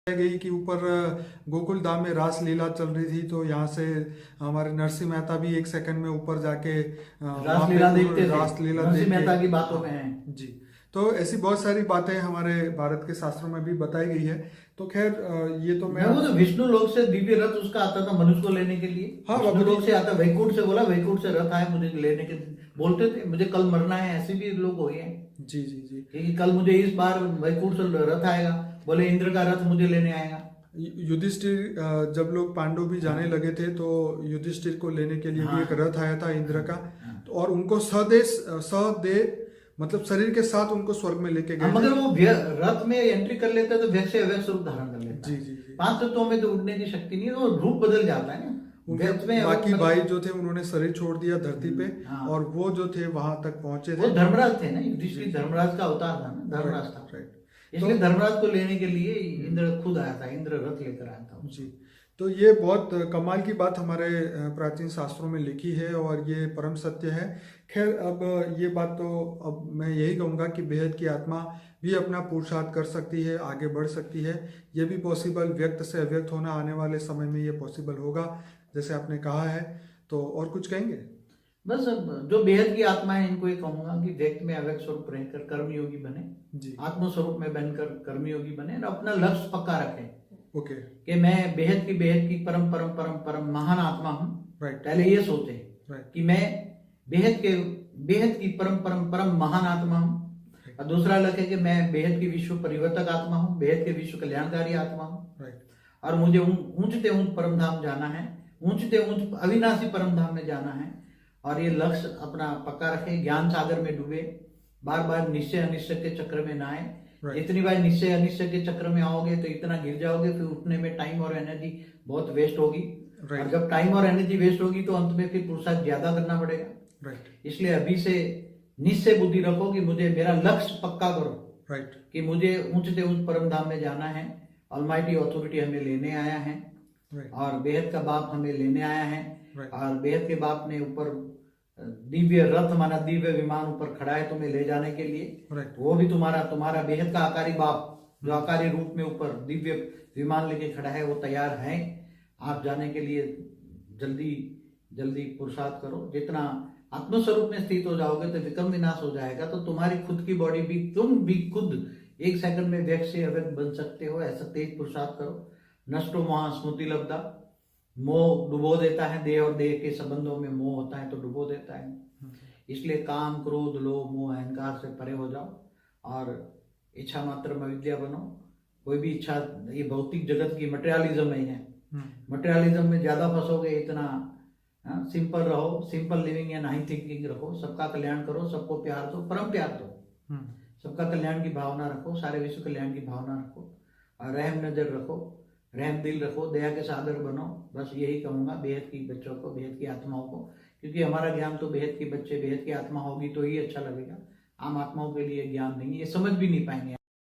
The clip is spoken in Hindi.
गई कि ऊपर गोकुल धाम में रास लीला चल रही थी, तो यहाँ से हमारे नरसिंह मेहता भी एक सेकंड में ऊपर जाके वहाँ पे रासलीला देखते थे। रास लीला नरसिंह देख के। मेहता की बातों में हाँ है। जी। तो ऐसी बहुत सारी बातें हमारे भारत के शास्त्रों में भी बताई गई है। तो खैर ये तो मैं मैं वो तो विष्णु लोक से दिव्य रथ उसका आता था मनुष्य को लेने के लिए। हाँ विष्णु बाबू जी। लोक से आता, वैकुंठ से बोला, वैकुंठ से रथ आए मुझे लेने के। बोलते थे मुझे कल मरना है, ऐसे भी लोग हो गए हैं जी जी जी। कि कल मुझे इस बार वैकुंठ से रथ आएगा, बोले इंद्र का रथ मुझे लेने आएगा। युधिष्ठिर जब लोग पांडव भी जाने हाँ लगे थे तो युधिष्ठिर को लेने के लिए भी एक हाँ रथ आया था इंद्र का। हाँ। तो और उनको सदे मतलब शरीर के साथ उनको स्वर्ग में लेके हाँ, गए थे। मगर वो रथ में एंट्री कर लेता है तो व्यक्त से अव्यक्त स्वरूप धारण कर लेता जी है। जी जी। पांच तत्वों में तो उड़ने की शक्ति नहीं है, वो रूप बदल जाता है ना। उनके व्यक्त में अव्यक्त बाकी भाई मतलब। जो थे उन्होंने शरीर छोड़ दिया धरती पे, हाँ, और वो जो थे वहां तक पहुंचे वो थे। धर्मराज थे ना, जी युधिष्ठिर जी। धर्मराज का अवतार था ना, धर्मराज राइट था। राइट। तो इसलिए धर्मराज को लेने के लिए इंद्र खुद आया था, इंद्र रथ लेकर आया था जी। उसको। तो ये बहुत कमाल की बात हमारे प्राचीन शास्त्रों में लिखी है और ये परम सत्य है। खैर अब ये बात तो अब मैं यही कहूँगा कि बेहद की आत्मा भी अपना पुरुषार्थ कर सकती है, आगे बढ़ सकती है। ये भी पॉसिबल, व्यक्त से अव्यक्त होना आने वाले समय में ये पॉसिबल होगा जैसे आपने कहा है। तो और कुछ कहेंगे? बस अब जो बेहद की आत्मा है इनको ये कहूंगा कि व्यक्त में अव्यक्त स्वरूप रहकर कर्मयोगी बने, जी। आत्म स्वरूप में बनकर कर्मयोगी बने और अपना लक्ष्य पक्का रखें ओके। कि मैं बेहद की परम परम परम परम महान आत्मा हूं। राइट पहले ये सोचे राइट कि मैं बेहद की परम परम परम महान आत्मा हूं। और दूसरा लक्ष्य है कि मैं बेहद की विश्व परिवर्तक आत्मा हूं, बेहद के विश्व कल्याणकारी आत्मा हूं। राइट और मुझे ऊंचते ऊंच परम धाम जाना है, ऊंचते ऊंच अविनाशी परम धाम में जाना है। और ये लक्ष्य अपना पक्का रखे, ज्ञान सागर में डूबे, बार बार निश्चय अनिश्चय के चक्र में ना आए। राइट जितनी बार निश्चय अनिश्चय के चक्र में आओगे तो इतना गिर जाओगे, फिर उठने में टाइम और एनर्जी बहुत वेस्ट होगी। और राइट जब टाइम और एनर्जी वेस्ट होगी तो अंत में फिर पुरुषार्थ ज्यादा करना पड़ेगा। राइट इसलिए अभी से निश्चय बुद्धि रखो कि मुझे मेरा लक्ष्य पक्का करो राइट कि मुझे ऊंचते ऊंच परम धाम में जाना है। ऑलमाइटी अथॉरिटी हमें लेने आया है राइट और बेहद का बाप हमें लेने आया है। राइट और बेहद के बाप ने ऊपर दिव्य रथ माना दिव्य विमान ऊपर खड़ा है तुम्हें ले जाने के लिए। राइट वो भी तुम्हारा बेहद का आकारी बाप जो आकारी रूप में ऊपर दिव्य विमान लेके खड़ा है वो तैयार है। आप जाने के लिए जल्दी जल्दी पुरुषार्थ करो। जितना आत्मस्वरूप में स्थित हो जाओगे तो विक्रम विनाश हो जाएगा, तो तुम्हारी खुद की बॉडी भी, तुम भी खुद एक सेकंड में व्यक्त से अव्यक्त बन सकते हो। ऐसा तेज पुरुषार्थ करो। नष्टो महा स्मृति लब्धा। मोह डुबो देता है, देह और देह के संबंधों में मोह होता है तो डुबो देता है। इसलिए काम क्रोध लोभ मोह अहंकार से परे हो जाओ और इच्छा मात्र में अविद्या बनो। कोई भी इच्छा, ये भौतिक जगत की मटेरियलिज्म नहीं है। मटेरियलिज्म में ज्यादा फंसोगे इतना। सिंपल रहो, simple living and high thinking रखो। सबका कल्याण करो, सबको प्यार दो, परम प्यार दो। सबका कल्याण की भावना रखो, सारे विश्व कल्याण की भावना रखो और रहम नजर रखो, रहम दिल रखो, दया के सागर बनो। बस यही कहूंगा बेहद की बच्चों को, बेहद की आत्माओं को, क्योंकि हमारा ज्ञान तो बेहद के बच्चे, बेहद की आत्मा होगी तो ही अच्छा लगेगा। आम आत्माओं के लिए ज्ञान नहीं, ये समझ भी नहीं पाएंगे।